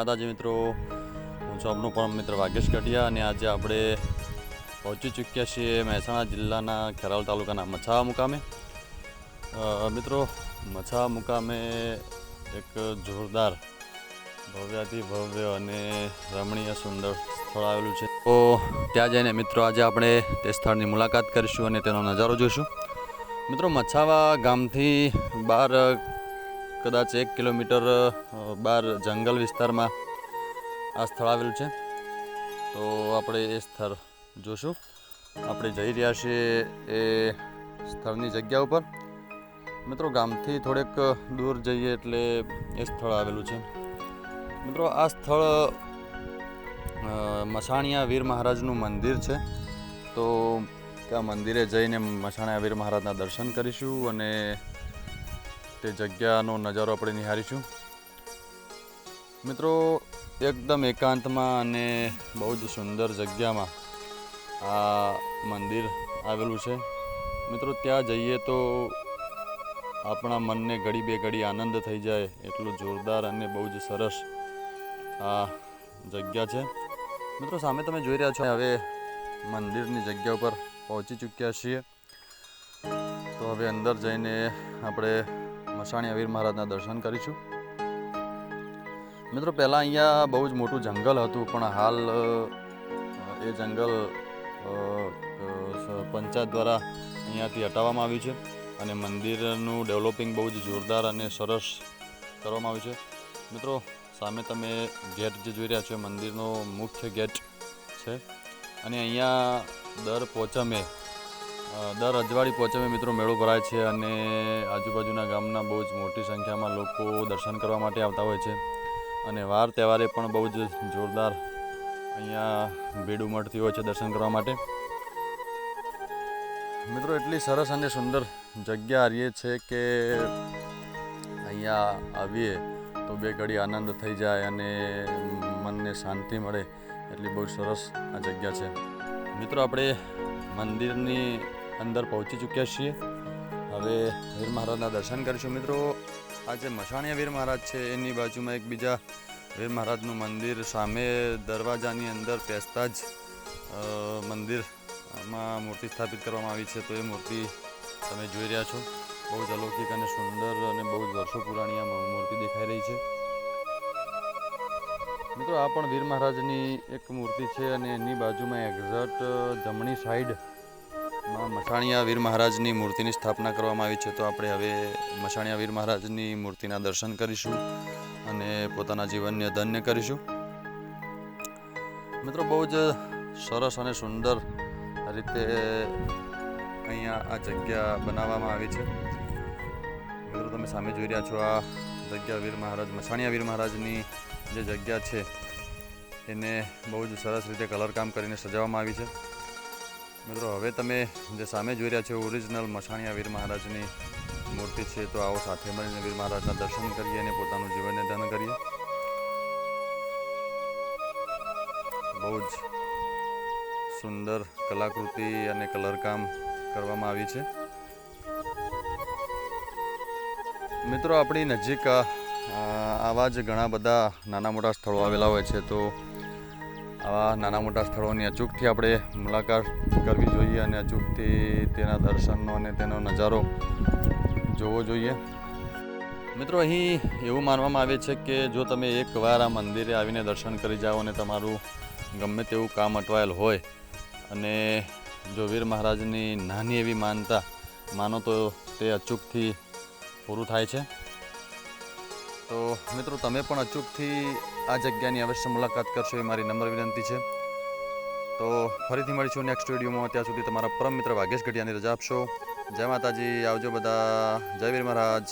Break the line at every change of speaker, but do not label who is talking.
માતાજી મિત્રો, હું છું આપનો પરમ મિત્ર વાગેશ કટિયા અને આજે આપણે પહોંચી ચૂક્યા છીએ મહેસાણા જિલ્લાના ખેરાલુ તાલુકાના મછાવા મુકામે. મિત્રો, મછાવા મુકામે એક જોરદાર ભવ્યાથી ભવ્ય અને રમણીય સુંદર સ્થળ આવેલું છે. તો ત્યાં જઈને મિત્રો આજે આપણે તે સ્થળની મુલાકાત કરીશું અને તેનો નજારો જોઈશું. મિત્રો, મછાવા ગામથી બહાર કદાચ 1 કિલોમીટર બહાર જંગલ વિસ્તારમાં આ સ્થળ આવેલું છે. તો આપણે એ સ્થળ જોશું. આપણે જઈ રહ્યા છીએ એ સ્થળની જગ્યા ઉપર. મિત્રો, ગામથી થોડેક દૂર જઈએ એટલે એ સ્થળ આવેલું છે. મિત્રો, આ સ્થળ મસાણિયા વીર મહારાજનું મંદિર છે. તો ત્યાં મંદિરે જઈને મસાણિયા વીર મહારાજના દર્શન કરીશું અને તે જગ્યાનો નજારો આપણે નિહાળીશું. મિત્રો, એકદમ એકાંતમાં અને બહુ જ સુંદર જગ્યામાં આ મંદિર આવેલું છે. મિત્રો, ત્યાં જઈએ તો આપણા મનને ઘડી બે ઘડી આનંદ થઈ જાય એટલું જોરદાર અને બહુ જ સરસ આ જગ્યા છે. મિત્રો, સામે તમે જોઈ રહ્યા છો હવે મંદિરની જગ્યા ઉપર પહોંચી ચૂક્યા છીએ. તો હવે અંદર જઈને આપણે મસાણિયા વીર મહારાજના દર્શન કરીશું. મિત્રો, પહેલાં અહીંયા બહુ જ મોટું જંગલ હતું, પણ હાલ એ જંગલ પંચાયત દ્વારા અહીંયાથી હટાવવામાં આવ્યું છે અને મંદિરનું ડેવલપિંગ બહુ જ જોરદાર અને સરસ કરવામાં આવ્યું છે. મિત્રો, સામે તમે ગેટ જે જોઈ રહ્યા છો મંદિરનો મુખ્ય ગેટ છે અને અહીંયા દર અજવાળી પોચમે મિત્રો મેળો ભરાય છે અને આજુબાજુના ગામના બહુ જ મોટી સંખ્યામાં લોકો દર્શન કરવા માટે આવતા હોય છે અને વાર તહેવારે પણ બહુ જ જોરદાર અહીંયા ભીડ ઉમટતી હોય છે દર્શન કરવા માટે. મિત્રો, એટલી સરસ અને સુંદર જગ્યા રહીએ છે કે અહીંયા આવીએ તો બે ઘડી આનંદ થઈ જાય અને મનને શાંતિ મળે એટલી બહુ સરસ આ જગ્યા છે. મિત્રો, આપણે મંદિરની અંદર પહોંચી ચૂક્યા છીએ. હવે વીર મહારાજના દર્શન કરીશું. મિત્રો, આ જે મસાણિયા વીર મહારાજ છે એની બાજુમાં એક બીજા વીર મહારાજનું મંદિર સામે દરવાજાની અંદર પેસતા જ મંદિરમાં મૂર્તિ સ્થાપિત કરવામાં આવી છે. તો એ મૂર્તિ તમે જોઈ રહ્યા છો. બહુ જ અલૌકિક અને સુંદર અને બહુ જ વર્ષો પુરાણી આ મૂર્તિ દેખાઈ રહી છે. મિત્રો, આ પણ વીર મહારાજની એક મૂર્તિ છે અને એની બાજુમાં એક્ઝેક્ટ જમણી સાઈડમાં મસાણિયા વીર મહારાજની મૂર્તિની સ્થાપના કરવામાં આવી છે. તો આપણે હવે મસાણિયા વીર મહારાજની મૂર્તિના દર્શન કરીશું અને પોતાના જીવનને ધન્ય કરીશું. મિત્રો, બહુ જ સરસ અને સુંદર રીતે અહીંયા આ જગ્યા બનાવવામાં આવી છે. મિત્રો, તમે સામે જોઈ રહ્યા છો આ જગ્યા વીર મહારાજ મસાણિયા વીર મહારાજની જે જગ્યા છે એને બહુ જ સરસ રીતે કલરકામ કરીને સજાવવામાં આવી છે. મિત્રો, હવે તમે જે સામે જોઈ રહ્યા છો ઓરિજિનલ મસાણિયા વીર મહારાજની મૂર્તિ છે. તો આવો સાથે મળીને વીર મહારાજના દર્શન કરીએ અને પોતાનું જીવનને ધન્ય કરીએ. બહુ જ સુંદર કલાકૃતિ અને કલરકામ કરવામાં આવી છે. મિત્રો, આપણી નજીક આવા જ ઘણા બધા નાના મોટા સ્થળો આવેલા હોય છે. તો આવા નાના મોટા સ્થળોની અચૂકથી આપણે મુલાકાત કરવી જોઈએ અને અચૂકથી તેના દર્શનનો અને તેનો નજારો જોવો જોઈએ. મિત્રો, અહીં એવું માનવામાં આવે છે કે જો તમે એકવાર આ મંદિરે આવીને દર્શન કરી જાઓ અને તમારું ગમે તેવું કામ અટવાયેલ હોય અને જો વીર મહારાજની નાની એવી માનો તો તે અચૂકથી પૂરું થાય છે. તો મિત્રો, તમે પણ અચૂકથી આ જગ્યાની અવશ્ય મુલાકાત કરશો એ મારી નમ્ર વિનંતી છે. તો ફરીથી મળીશું નેક્સ્ટ વિડીયોમાં. ત્યાં સુધી તમારા પરમ મિત્ર વાગેશ કટિયાની રજા આપશો. જય માતાજી. આવજો બધા. જય વીર મહારાજ.